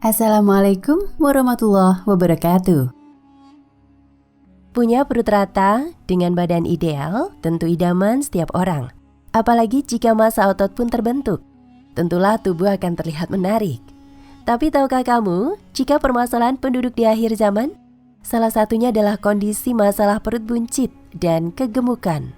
Assalamualaikum warahmatullahi wabarakatuh. Punya perut rata dengan badan ideal tentu idaman setiap orang. Apalagi jika massa otot pun terbentuk. Tentulah tubuh akan terlihat menarik. Tapi tahukah kamu jika permasalahan penduduk di akhir zaman? Salah satunya adalah kondisi masalah perut buncit dan kegemukan.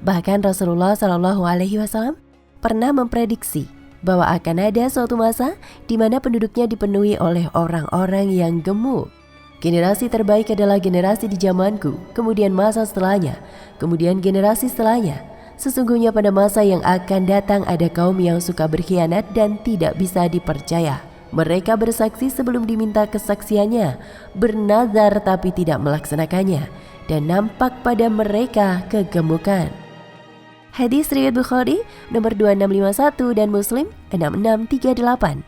Bahkan Rasulullah SAW pernah memprediksi bahwa akan ada suatu masa di mana penduduknya dipenuhi oleh orang-orang yang gemuk. Generasi terbaik adalah generasi di zamanku, kemudian masa setelahnya, kemudian generasi setelahnya. Sesungguhnya pada masa yang akan datang ada kaum yang suka berkhianat dan tidak bisa dipercaya. Mereka bersaksi sebelum diminta kesaksiannya, bernazar tapi tidak melaksanakannya, dan nampak pada mereka kegemukan. Hadis riwayat Bukhari nomor 2651 dan Muslim 6638.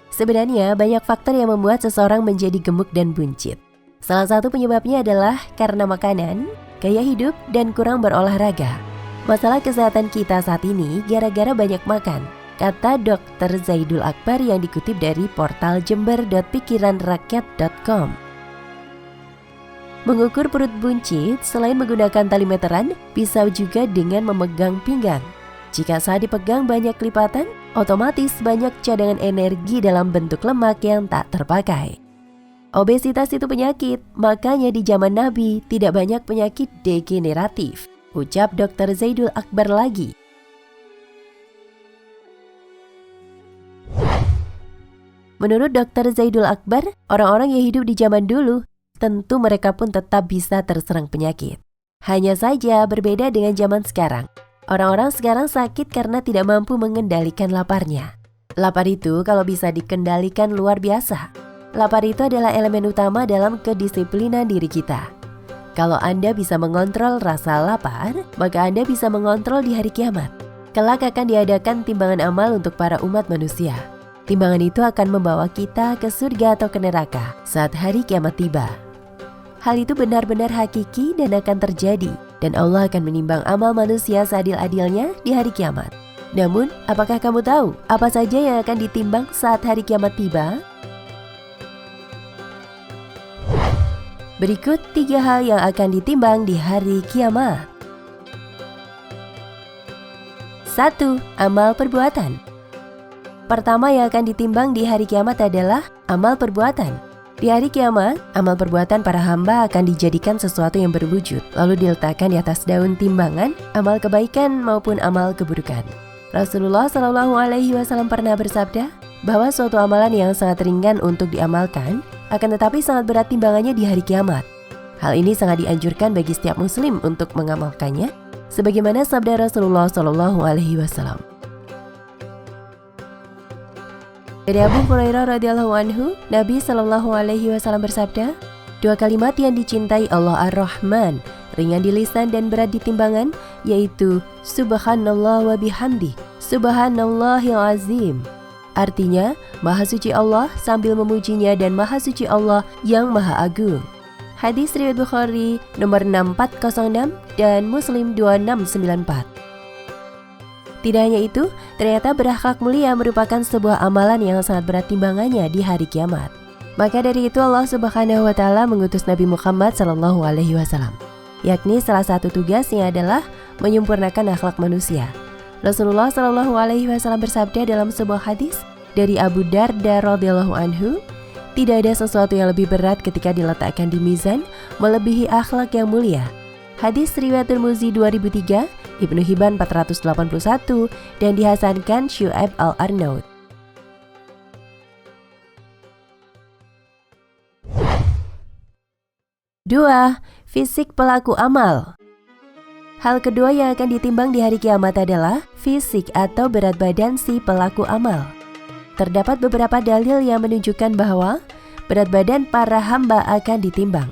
Sebenarnya banyak faktor yang membuat seseorang menjadi gemuk dan buncit. Salah satu penyebabnya adalah karena makanan, gaya hidup, dan kurang berolahraga. Masalah kesehatan kita saat ini gara-gara banyak makan, kata Dr. Zaidul Akbar yang dikutip dari portal jember.pikiranrakyat.com. Mengukur perut buncit selain menggunakan tali meteran, bisa juga dengan memegang pinggang. Jika saat dipegang banyak lipatan, otomatis banyak cadangan energi dalam bentuk lemak yang tak terpakai. Obesitas itu penyakit, makanya di zaman Nabi tidak banyak penyakit degeneratif, ucap Dr. Zaidul Akbar lagi. Menurut Dr. Zaidul Akbar, orang-orang yang hidup di zaman dulu tentu mereka pun tetap bisa terserang penyakit. Hanya saja berbeda dengan zaman sekarang. Orang-orang sekarang sakit karena tidak mampu mengendalikan laparnya. Lapar itu kalau bisa dikendalikan luar biasa. Lapar itu adalah elemen utama dalam kedisiplinan diri kita. Kalau Anda bisa mengontrol rasa lapar, maka Anda bisa mengontrol di hari kiamat. Kelak akan diadakan timbangan amal untuk para umat manusia. Timbangan itu akan membawa kita ke surga atau ke neraka saat hari kiamat tiba. Hal itu benar-benar hakiki dan akan terjadi, dan Allah akan menimbang amal manusia seadil-adilnya di hari kiamat. Namun, apakah kamu tahu apa saja yang akan ditimbang saat hari kiamat tiba? Berikut 3 hal yang akan ditimbang di hari kiamat. 1. Amal perbuatan. Pertama yang akan ditimbang di hari kiamat adalah amal perbuatan. Di hari kiamat, amal perbuatan para hamba akan dijadikan sesuatu yang berwujud, lalu diletakkan di atas daun timbangan, amal kebaikan maupun amal keburukan. Rasulullah SAW pernah bersabda bahwa suatu amalan yang sangat ringan untuk diamalkan, akan tetapi sangat berat timbangannya di hari kiamat. Hal ini sangat dianjurkan bagi setiap muslim untuk mengamalkannya, sebagaimana sabda Rasulullah SAW. Dari Abu Hurairah radhiyallahu anhu, Nabi SAW bersabda, 2 kalimat yang dicintai Allah Ar-Rahman, ringan di lisan dan berat di timbangan, yaitu Subhanallah wa bihamdi, Subhanallahil azim. Artinya, Maha Suci Allah sambil memujinya dan Maha Suci Allah yang Maha Agung. Hadis riwayat Bukhari nomor 6406 dan Muslim 2694. Tidak hanya itu, ternyata berakhlak mulia merupakan sebuah amalan yang sangat berat timbangannya di hari kiamat. Maka dari itu Allah Subhanahu wa Ta'ala mengutus Nabi Muhammad SAW, yakni salah satu tugasnya adalah menyempurnakan akhlak manusia. Rasulullah SAW bersabda dalam sebuah hadis dari Abu Darda radhiyallahu anhu, tidak ada sesuatu yang lebih berat ketika diletakkan di mizan melebihi akhlak yang mulia. Hadis riwayat Tirmizi 2003, Ibnu Hibban 481, dan dihasankan Syu'aib Al-Arnaud. Dua, fisik pelaku amal. Hal kedua yang akan ditimbang di hari kiamat adalah fisik atau berat badan si pelaku amal. Terdapat beberapa dalil yang menunjukkan bahwa berat badan para hamba akan ditimbang.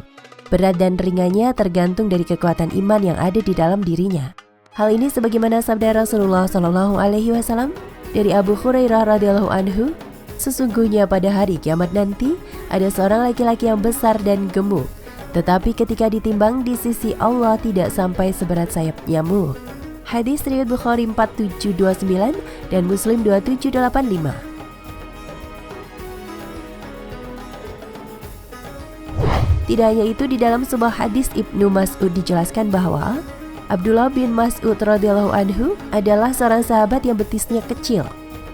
Berat dan ringannya tergantung dari kekuatan iman yang ada di dalam dirinya. Hal ini sebagaimana sabda Rasulullah SAW dari Abu Hurairah radhiyallahu anhu, sesungguhnya pada hari kiamat nanti ada seorang laki-laki yang besar dan gemuk, tetapi ketika ditimbang di sisi Allah tidak sampai seberat sayap nyamuk. Hadis riwayat Bukhari 4729 dan Muslim 2785. Tidak hanya itu, di dalam sebuah hadis Ibnu Mas'ud dijelaskan bahwa Abdullah bin Mas'ud radhiyallahu anhu adalah seorang sahabat yang betisnya kecil.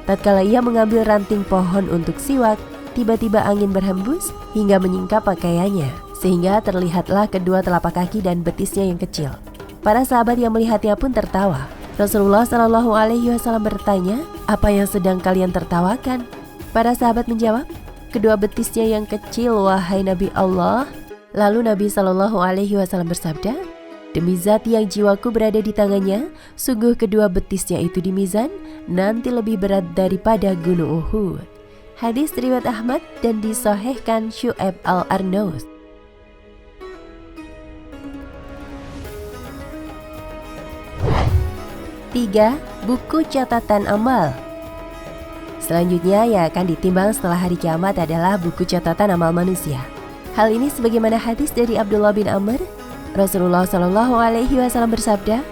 Tatkala ia mengambil ranting pohon untuk siwak, tiba-tiba angin berhembus hingga menyingkap pakaiannya, sehingga terlihatlah kedua telapak kaki dan betisnya yang kecil. Para sahabat yang melihatnya pun tertawa. Rasulullah Shallallahu Alaihi Wasallam bertanya, "Apa yang sedang kalian tertawakan?" Para sahabat menjawab, "Kedua betisnya yang kecil, wahai Nabi Allah." Lalu Nabi Shallallahu Alaihi Wasallam bersabda, "Demi zat yang jiwaku berada di tangannya, sungguh kedua betisnya itu di mizan nanti lebih berat daripada gunung Uhud." Hadis riwayat Ahmad dan disahihkan Syu'aib al-Arnaus. Tiga, buku catatan amal. Selanjutnya yang akan ditimbang setelah hari kiamat adalah buku catatan amal manusia. Hal ini sebagaimana hadis dari Abdullah bin Amr, Rasulullah Shallallahu Alaihi Wasallam bersabda,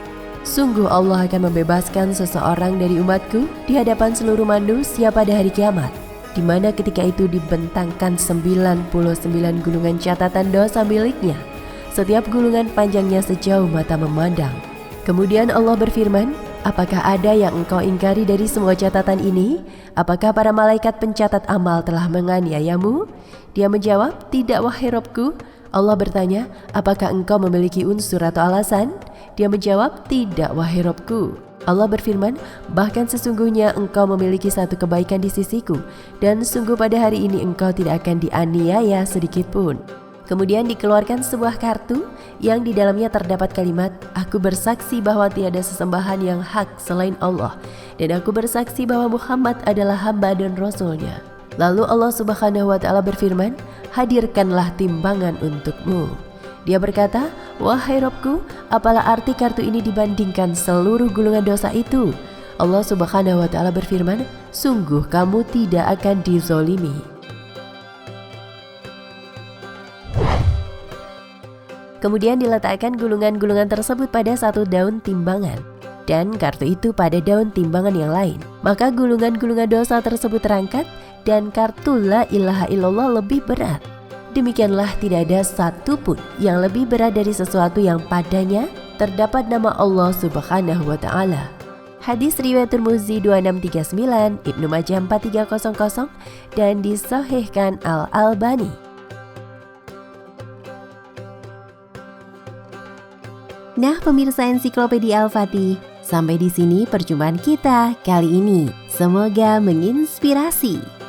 "Sungguh Allah akan membebaskan seseorang dari umatku di hadapan seluruh manusia pada hari kiamat, di mana ketika itu dibentangkan 99 gulungan catatan dosa miliknya, setiap gulungan panjangnya sejauh mata memandang. Kemudian Allah berfirman, apakah ada yang engkau ingkari dari semua catatan ini? Apakah para malaikat pencatat amal telah menganiayamu?" Dia menjawab, "Tidak, wahai Rabbku." Allah bertanya, "Apakah engkau memiliki unsur atau alasan?" Dia menjawab, "Tidak, wahai Rabbku." Allah berfirman, "Bahkan sesungguhnya engkau memiliki satu kebaikan di sisiku, dan sungguh pada hari ini engkau tidak akan dianiaya sedikit pun." Kemudian dikeluarkan sebuah kartu yang di dalamnya terdapat kalimat, "Aku bersaksi bahwa tiada sesembahan yang hak selain Allah, dan aku bersaksi bahwa Muhammad adalah hamba dan rasulnya." Lalu Allah Subhanahu wa Ta'ala berfirman, "Hadirkanlah timbangan untukmu." Dia berkata, "Wahai Rabbku, apalah arti kartu ini dibandingkan seluruh gulungan dosa itu?" Allah Subhanahu wa Ta'ala berfirman, "Sungguh kamu tidak akan dizolimi." Kemudian diletakkan gulungan-gulungan tersebut pada satu daun timbangan, dan kartu itu pada daun timbangan yang lain. Maka gulungan-gulungan dosa tersebut terangkat, dan kartu la ilaha illallah lebih berat. Demikianlah tidak ada satu pun yang lebih berat dari sesuatu yang padanya terdapat nama Allah Subhanahu wa Ta'ala. Hadis riwayat Tirmizi 2639, Ibnu Majah 4300 dan disahihkan Al-Albani. Nah, pemirsa Ensiklopedia Al-Fatih, sampai di sini perjumpaan kita kali ini. Semoga menginspirasi.